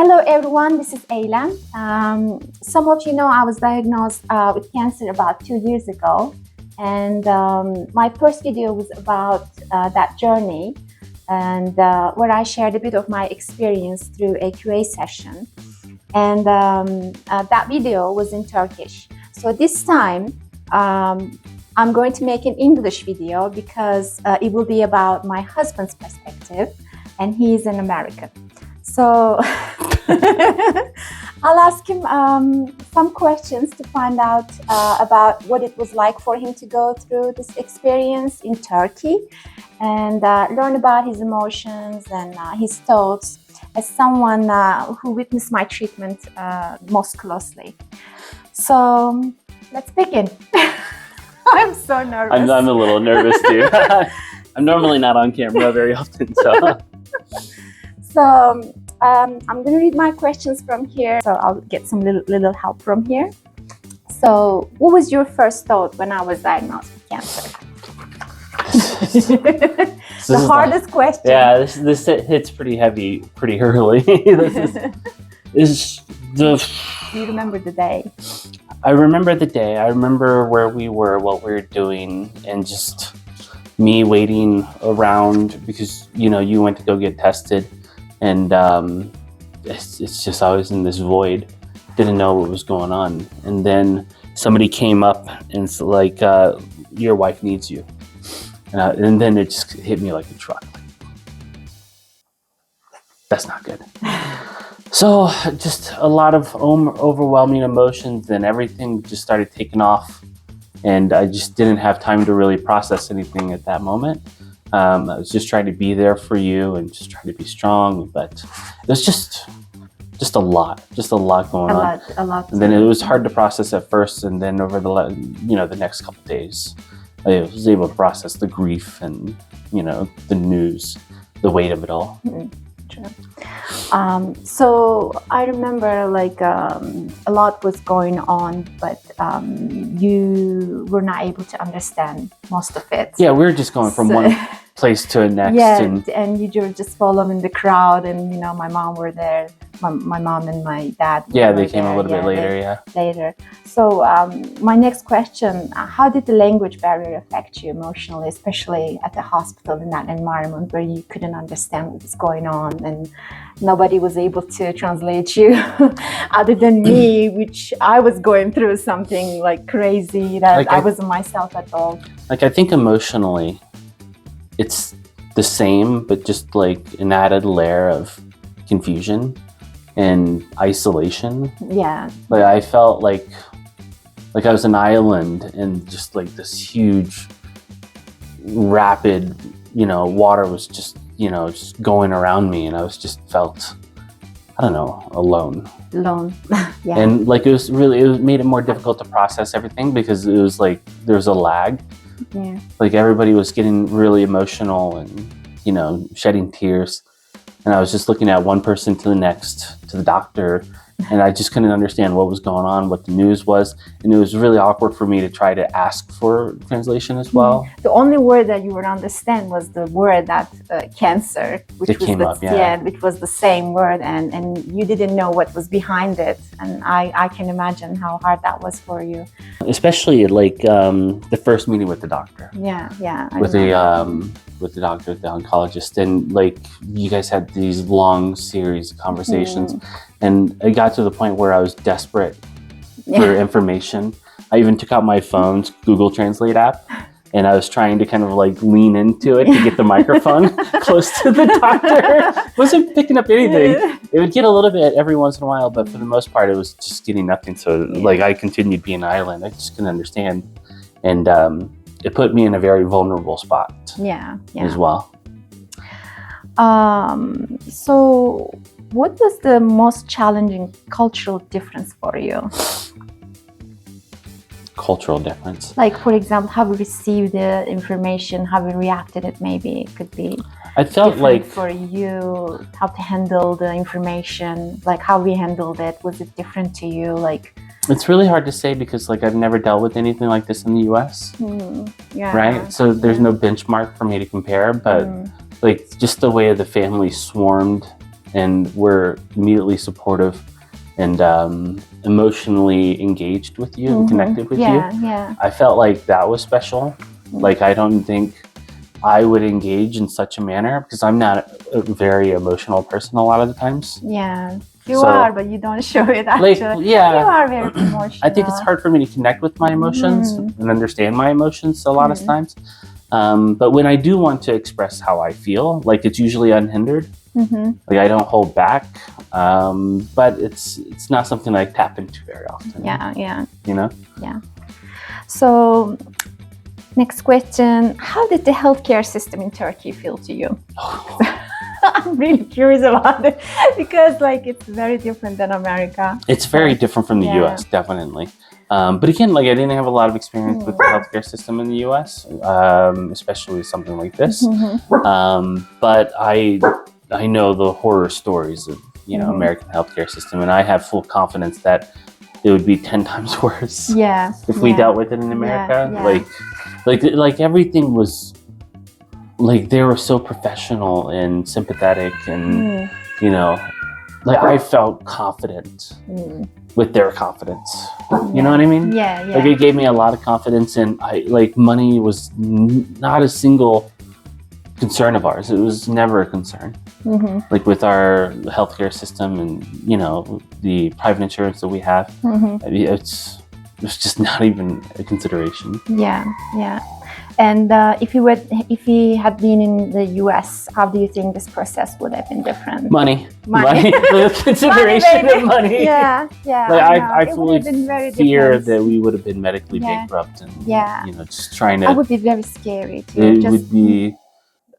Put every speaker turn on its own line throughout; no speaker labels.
Hello everyone, this is Eylem. Some of you know I was diagnosed with cancer about 2 years ago, and my first video was about that journey, and where I shared a bit of my experience through a QA session, and that video was in Turkish. So this time I'm going to make an English video because it will be about my husband's perspective, and he is an American. So I'll ask him some questions to find out about what it was like for him to go through this experience in Turkey, and learn about his emotions and his thoughts as someone who witnessed my treatment most closely. So let's begin. I'm so nervous.
I'm a little nervous too. I'm normally not on camera very often, so.
So I'm going to read my questions from here. So I'll get some little help from here. So what was your first thought when I was diagnosed with cancer? The hardest question.
Yeah, this hits pretty heavy pretty early. This is the.
Do you remember the day?
I remember the day. I remember where we were, what we were doing, and just me waiting around because you went to go get tested. And it's just I was in this void, didn't know what was going on. And then somebody came up and it's like, your wife needs you. And then it just hit me like a truck. That's not good. So just a lot of overwhelming emotions, and everything just started taking off. And I just didn't have time to really process anything at that moment. I was just trying to be there for you and just trying to be strong, but it was just a lot going on.
A lot.
And then it was hard to process at first, and then over the next couple of days, I was able to process the grief and the news, the weight of it all.
Mm-hmm. True. So I remember like a lot was going on, but you were not able to understand most of it.
Yeah, we were just going from one place to the next.
Yeah, and you were just following the crowd, and my mom were there. My mom and my dad.
Yeah, they came a little bit later.
Later. So my next question: how did the language barrier affect you emotionally, especially at the hospital in that environment where you couldn't understand what was going on and nobody was able to translate you, other than me, which I was going through something like crazy that I wasn't myself at all.
Like I think emotionally, it's the same, but just like an added layer of confusion and isolation.
Yeah.
Like I felt like I was an island in just like this huge, rapid, water was just going around me, and I was just felt, I don't know, alone. Yeah. And like it made it more difficult to process everything because it was like there's a lag.
Yeah.
Like everybody was getting really emotional and shedding tears, and I was just looking at one person to the next, to the doctor, and I just couldn't understand what was going on, what the news was, and it was really awkward for me to try to ask for translation as well.
The only word that you would understand was the word that cancer, which was the same word, and you didn't know what was behind it, and I can imagine how hard that was for you.
Especially like the first meeting with the doctor.
Yeah.
With the doctor, the oncologist, and like you guys had these long series of conversations, and it got to the point where I was desperate for information. I even took out my phone's Google Translate app, and I was trying to kind of like lean into it to get the microphone close to the doctor. Wasn't picking up anything. It would get a little bit every once in a while, but for the most part, it was just getting nothing. So like I continued being an island. I just couldn't understand, and it put me in a very vulnerable spot.
Yeah.
As well.
So what was the most challenging cultural difference for you?
Cultural difference?
Like, for example, how we received the information, how we reacted it, maybe it could be
I felt like
for you, how to handle the information, like how we handled it. Was it different to you? Like,
it's really hard to say because like I've never dealt with anything like this in the US.
Yeah.
Right? So there's no benchmark for me to compare, but like just the way the family swarmed and were immediately supportive and emotionally engaged with you and connected with you.
Yeah.
I felt like that was special. Like, I don't think I would engage in such a manner because I'm not a very emotional person a lot of the times.
Yeah. You
So,
are, but you don't show it
like,
actually.
yeah,
You are very emotional.
I think it's hard for me to connect with my emotions and understand my emotions a lot of times. But when I do want to express how I feel, like, it's usually unhindered. Like, I don't hold back. But it's not something I tap into very often.
Yeah.
You know?
Yeah. So, next question. How did the healthcare system in Turkey feel to you? I'm really curious about it because, like, it's very different than America.
It's very different from the U.S., definitely. But again, like, I didn't have a lot of experience with the healthcare system in the U.S., especially something like this. But I know the horror stories of, you know, American healthcare system, and I have full confidence that it would be 10 times worse if we dealt with it in America. Like everything was, like, they were so professional and sympathetic, and you know, like, I felt confident with their confidence. You know what I mean? Like, it gave me a lot of confidence, and money was not a single concern of ours. It was never a concern. Like, with our healthcare system and, you know, the private insurance that we have, I mean, it's just not even a consideration.
Yeah. And if you had been in the U.S., how do you think this process would have been different?
Money. The consideration of money.
Yeah.
Like, I fully fear that we would have been medically bankrupt, and you know, just trying to.
That would be very scary too.
It would be.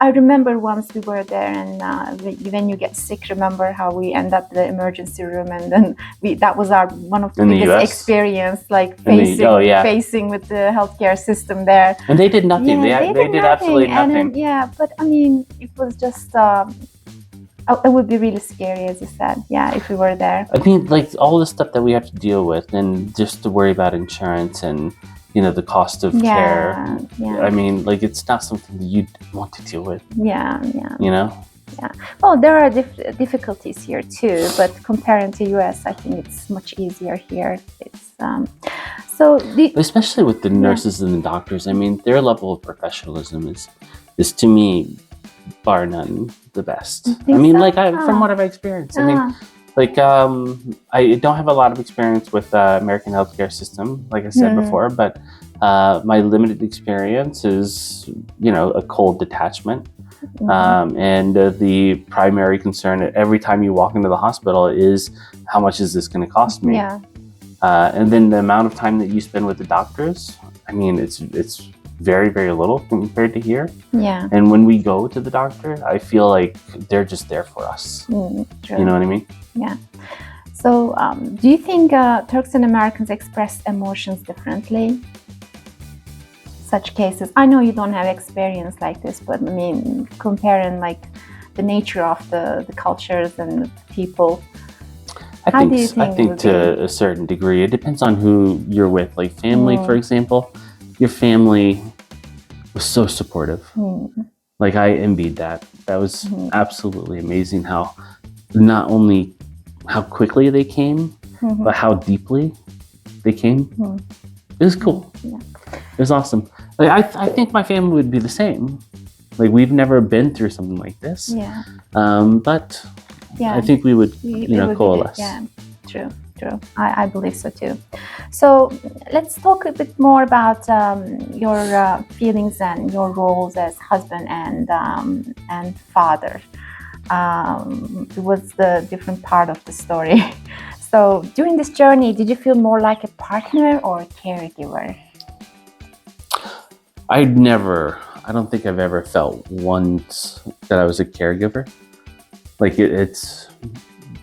I remember once we were there, and when you get sick, remember how we end up in the emergency room, and then that was one of the biggest experience, like facing with the healthcare system there.
And they did nothing. They did absolutely nothing.
And but I mean, it was just. It would be really scary, as you said. Yeah, if we were there.
I mean, like, all the stuff that we have to deal with, and just to worry about insurance and, you know, the cost of care. I mean, like, it's not something that you'd want to deal with.
Yeah.
You know?
Yeah. Well, there are difficulties here too, but comparing to US, I think it's much easier here. It's
especially with the nurses and the doctors. I mean, their level of professionalism is to me, bar none, the best. I mean, like, from what I've experienced. I mean, like, I don't have a lot of experience with the American healthcare system, like I said before, but my limited experience is, you know, a cold detachment. And the primary concern every time you walk into the hospital is, how much is this going to cost me? And then the amount of time that you spend with the doctors, I mean, it's very, very little compared to here. And when we go to the doctor, I feel like they're just there for us.
True.
You know what I mean?
Yeah. So, do you think Turks and Americans express emotions differently? Such cases. I know you don't have experience like this, but I mean, comparing like the nature of the cultures and the people.
I think to a certain degree, it depends on who you're with. Like, family, for example, your family was so supportive. Like, I envied that. That was absolutely amazing. How not only how quickly they came, but how deeply they came. It was cool. It was awesome. Like, I think my family would be the same. Like, we've never been through something like this. But I think we would, coalesce.
True. I believe so too. So let's talk a bit more about your feelings and your roles as husband and father. It was the different part of the story. So during this journey, did you feel more like a partner or a caregiver?
I don't think I've ever felt once that I was a caregiver. Like, it's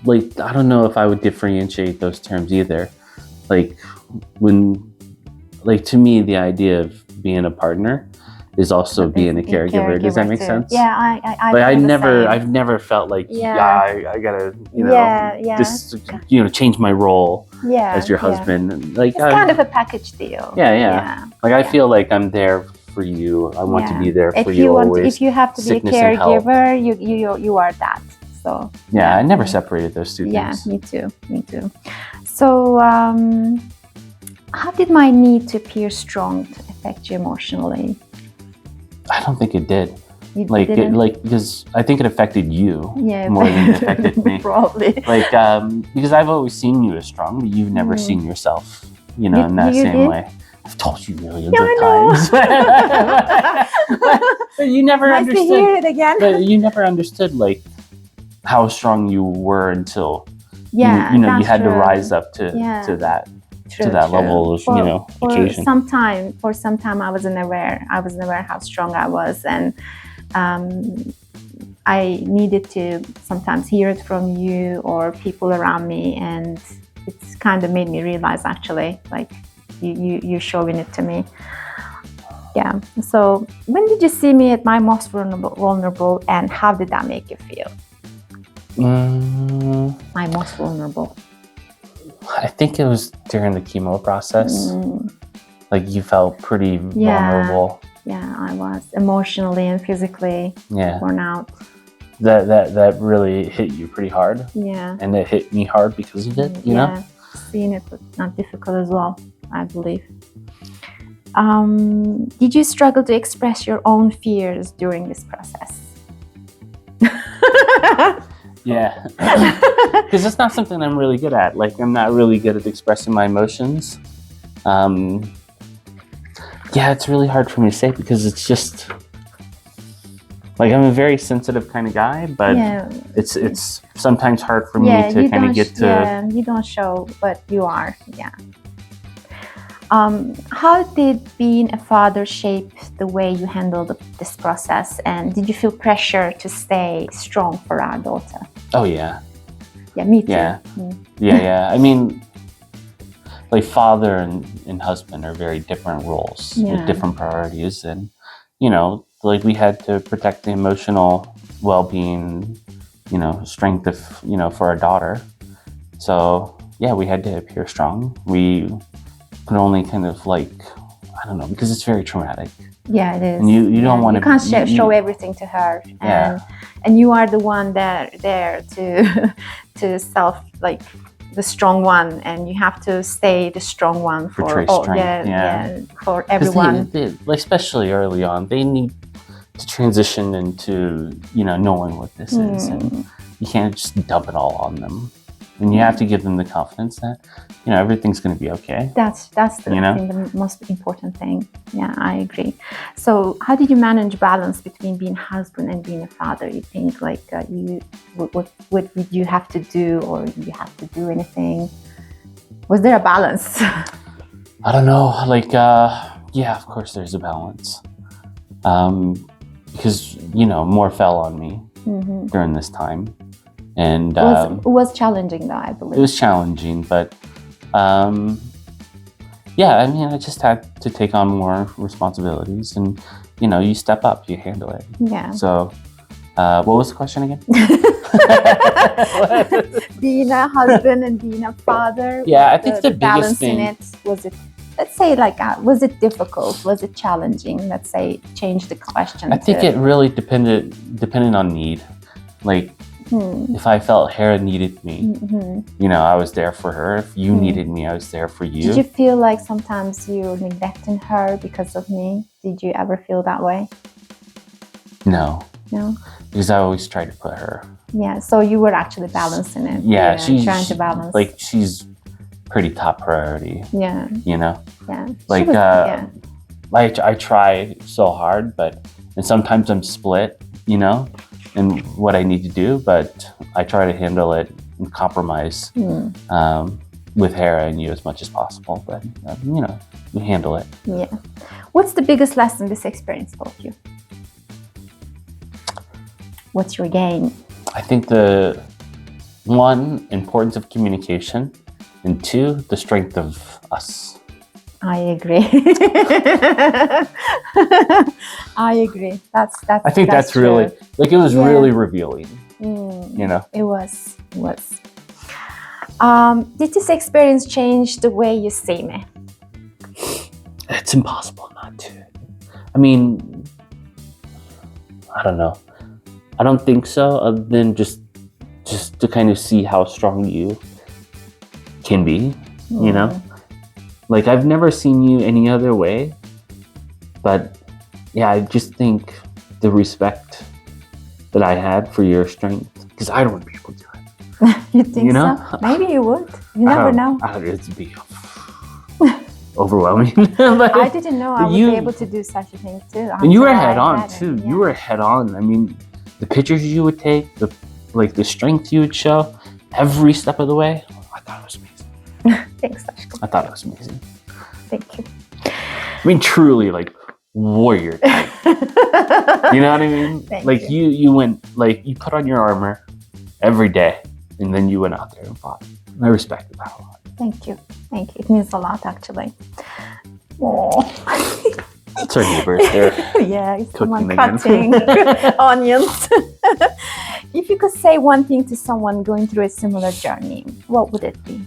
like, I don't know if I would differentiate those terms either. Like, to me, the idea of being a partner is also being a caregiver. Does that make sense?
Yeah,
I've never felt like, I gotta, change my role as your husband. Like,
it's kind of a package deal.
Yeah. Like, I feel like I'm there for you. I want to be there for you always.
If you have to be a caregiver, you are that. So
Yeah, I never separated those two
yeah,
things.
me too. So how did my need to appear strong affect you emotionally?
I don't think it did.
You
Like,
didn't?
because I think it affected you
Yeah,
more than it affected me.
probably.
Like, because I've always seen you as strong, but you've never seen yourself, in that
You
same
did?
way. I've told you millions
Yeah,
of
I know.
times. But you never
Nice to
understood.
hear it again.
But you never understood, like, how strong you were until
Yeah,
you
that's
had to
true.
rise up to that
True,
level of occasion.
For some time I wasn't aware how strong I was, and I needed to sometimes hear it from you or people around me, and it's kind of made me realize, actually, like, you're showing it to me. Yeah. So when did you see me at my most vulnerable, and how did that make you feel? My most vulnerable.
I think it was during the chemo process. Like, you felt pretty vulnerable.
Yeah, I was emotionally and physically worn out.
That really hit you pretty hard.
Yeah.
And it hit me hard because of it, you know?
Seeing it was not difficult as well, I believe. Did you struggle to express your own fears during this process?
Yeah. Because it's not something I'm really good at. Like, I'm not really good at expressing my emotions. Yeah, it's really hard for me to say, because it's just, like, I'm a very sensitive kind of guy, but it's sometimes hard for me to kind of get to...
Yeah, you don't show, but you are, yeah. How did being a father shape the way you handled this process? And did you feel pressure to stay strong for our daughter?
Oh, yeah.
Yeah, me too.
Yeah. Yeah. I mean, like, father and husband are very different roles with different priorities. And, like, we had to protect the emotional well-being, strength of, for our daughter. So, yeah, we had to appear strong. We could only kind of, like, I don't know, because it's very traumatic.
Yeah, it is.
And you don't want to...
You can't show everything to her. And you are the one there to the strong one, and you have to stay the strong one for for everyone.
Like, especially early on, they need to transition into, knowing what this is. And you can't just dump it all on them. And you have to give them the confidence that, everything's going to be okay.
That's I think the most important thing. Yeah, I agree. So how did you manage balance between being a husband and being a father? You think, like, what did you have to do, or did you have to do anything? Was there a balance?
I don't know. Like, yeah, of course there's a balance. Because, more fell on me during this time. And
it was challenging, though, I believe.
It was challenging, but yeah, I mean, I just had to take on more responsibilities, and you step up, you handle it.
Yeah.
So, what was the question again?
Being a husband and being a father.
Yeah, I think the biggest thing.
Was it? Let's say, like, was it difficult? Was it challenging? Let's say, change the question.
I think it really depended on need. Like, if I felt Hera needed me, I was there for her. If you needed me, I was there for you.
Did you feel like sometimes you're neglecting her because of me? Did you ever feel that way?
No.
No?
Because I always tried to put her.
Yeah, so you were actually balancing it.
Yeah, she's
trying to balance.
Like, she's pretty top priority.
Yeah.
Yeah. Like, I try so hard, and sometimes I'm split, and what I need to do, but I try to handle it and compromise with Hera and you as much as possible. But, we handle it.
Yeah. What's the biggest lesson this experience taught you? What's your gain?
I think the one, importance of communication, and two, the strength of us.
I agree. I agree.
I think that's really, like, it was really revealing. It
was. Did this experience change the way you see me?
It's impossible not to. I mean, I don't know. I don't think so, other than just just to kind of see how strong you can be, you know? Like, I've never seen you any other way, but yeah, I just think the respect that I had for your strength, because I don't want to be able to do it.
You think
You know?
so? Maybe you would. You never know.
It'd be overwhelming. But
I didn't know I would
you-
be able to do such a thing too.
and you were
until I
head on
had it.
too.
Yeah.
You were head on. I mean, the pictures you would take, the strength you would show, every step of the way. I thought it was amazing.
Thanks, Ashko.
I thought it was amazing.
Thank you.
I mean, truly, like warrior type. You know what I mean?
Thank
like you went, like you put on your armor every day, and then you went out there and fought. I respect that a lot.
Thank you. Thank you. It means a lot, actually. Oh.
It's our neighbors. They're
Yeah, it's someone
cooking
cutting
again.
onions. If you could say one thing to someone going through a similar journey, what would it be?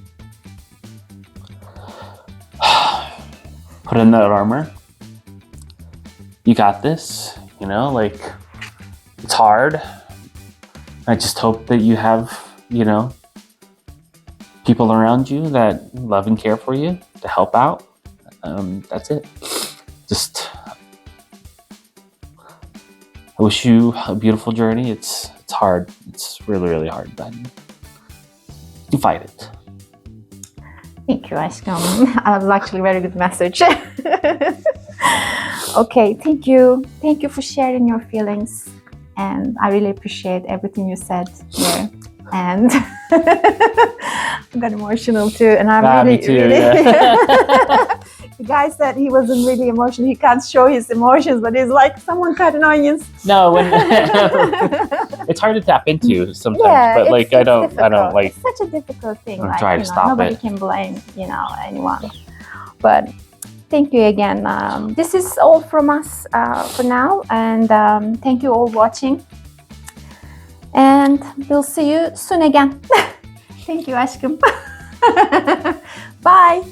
Put in that armor. You got this. You know, like it's hard. I just hope that you have, you know, people around you that love and care for you to help out. That's it. Just, I wish you a beautiful journey. It's hard. It's really, really hard, but you fight it.
Thank you, Ashkam. That was actually a very good message. Okay, thank you. Thank you for sharing your feelings. And I really appreciate everything you said here. And I got emotional too. And I'm really,
me too,
really
yeah.
The guy said he wasn't really emotional. He can't show his emotions, but he's like someone cutting onions.
No, when it's hard to tap into sometimes,
Yeah,
but like
it's
I don't
difficult.
like.
It's such a difficult thing.
I'm
Like,
trying to stop
nobody
it.
can blame, anyone. But thank you again. This is all from us for now, and thank you all watching. And we'll see you soon again. Thank you, Ashkım. Bye.